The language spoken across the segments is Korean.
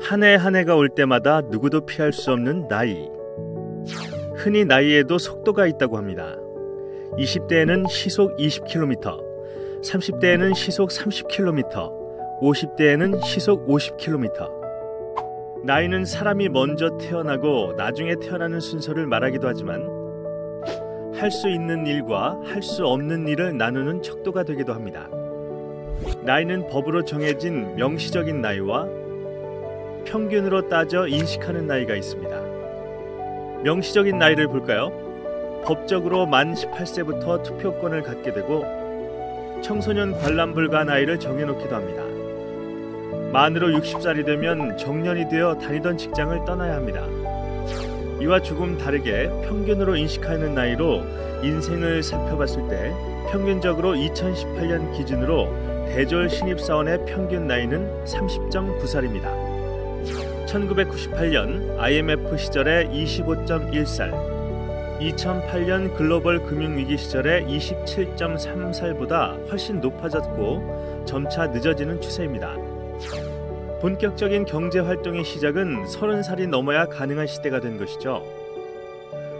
한 해 한 해가 올 때마다 누구도 피할 수 없는 나이. 흔히 나이에도 속도가 있다고 합니다. 20대에는 시속 20km, 30대에는 시속 30km, 50대에는 시속 50km. 나이는 사람이 먼저 태어나고 나중에 태어나는 순서를 말하기도 하지만 할 수 있는 일과 할 수 없는 일을 나누는 척도가 되기도 합니다. 나이는 법으로 정해진 명시적인 나이와 평균으로 따져 인식하는 나이가 있습니다. 명시적인 나이를 볼까요? 법적으로 만 18세부터 투표권을 갖게 되고 청소년 관람 불가 나이를 정해놓기도 합니다. 만으로 60살이 되면 정년이 되어 다니던 직장을 떠나야 합니다. 이와 조금 다르게 평균으로 인식하는 나이로 인생을 살펴봤을 때 평균적으로 2018년 기준으로 대졸 신입사원의 평균 나이는 30.9살입니다. 1998년 IMF 시절에 25.1살, 2008년 글로벌 금융위기 시절에 27.3살보다 훨씬 높아졌고 점차 늦어지는 추세입니다. 본격적인 경제활동의 시작은 30살이 넘어야 가능한 시대가 된 것이죠.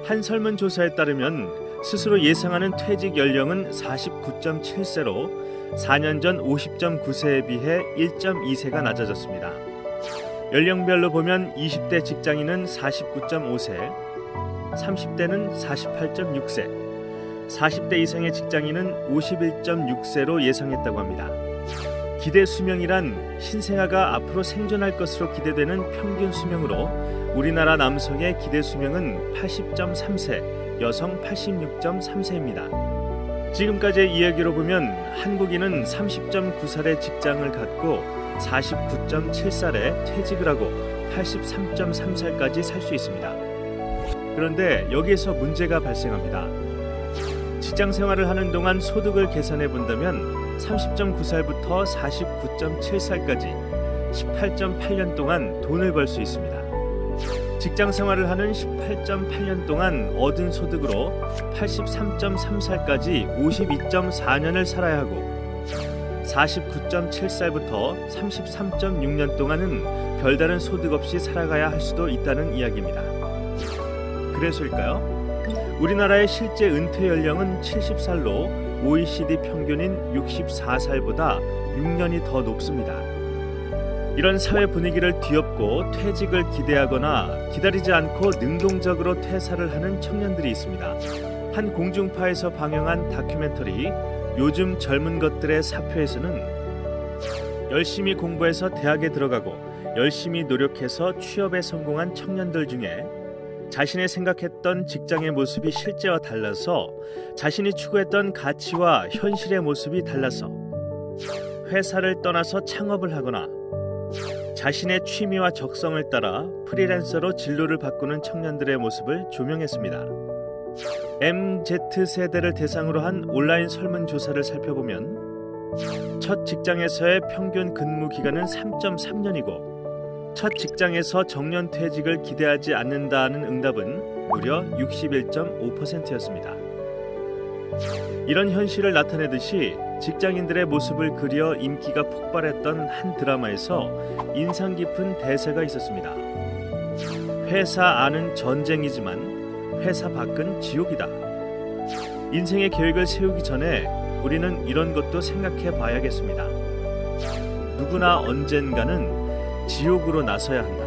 한 설문조사에 따르면 스스로 예상하는 퇴직 연령은 49.7세로 4년 전 50.9세에 비해 1.2세가 낮아졌습니다. 연령별로 보면 20대 직장인은 49.5세, 30대는 48.6세, 40대 이상의 직장인은 51.6세로 예상했다고 합니다. 기대 수명이란 신생아가 앞으로 생존할 것으로 기대되는 평균 수명으로 우리나라 남성의 기대 수명은 80.3세, 여성 86.3세입니다. 지금까지의 이야기로 보면 한국인은 30.9살에 직장을 갖고 49.7살에 퇴직을 하고 83.3살까지 살 수 있습니다. 그런데 여기에서 문제가 발생합니다. 직장 생활을 하는 동안 소득을 계산해 본다면 30.9살부터 49.7살까지 18.8년 동안 돈을 벌 수 있습니다. 직장 생활을 하는 18.8년 동안 얻은 소득으로 83.3살까지 52.4년을 살아야 하고 49.7살부터 33.6년 동안은 별다른 소득 없이 살아가야 할 수도 있다는 이야기입니다. 그래서일까요? 우리나라의 실제 은퇴 연령은 70살로 OECD 평균인 64살보다 6년이 더 높습니다. 이런 사회 분위기를 뒤엎고 퇴직을 기대하거나 기다리지 않고 능동적으로 퇴사를 하는 청년들이 있습니다. 한 공중파에서 방영한 다큐멘터리 요즘 젊은 것들의 사표에서는 열심히 공부해서 대학에 들어가고 열심히 노력해서 취업에 성공한 청년들 중에 자신이 생각했던 직장의 모습이 실제와 달라서 자신이 추구했던 가치와 현실의 모습이 달라서 회사를 떠나서 창업을 하거나 자신의 취미와 적성을 따라 프리랜서로 진로를 바꾸는 청년들의 모습을 조명했습니다. MZ세대를 대상으로 한 온라인 설문조사를 살펴보면 첫 직장에서의 평균 근무 기간은 3.3년이고 첫 직장에서 정년퇴직을 기대하지 않는다는 응답은 무려 61.5%였습니다. 이런 현실을 나타내듯이 직장인들의 모습을 그려 인기가 폭발했던 한 드라마에서 인상 깊은 대사가 있었습니다. 회사 안은 전쟁이지만 회사 밖은 지옥이다. 인생의 계획을 세우기 전에 우리는 이런 것도 생각해 봐야겠습니다. 누구나 언젠가는 지옥으로 나서야 한다.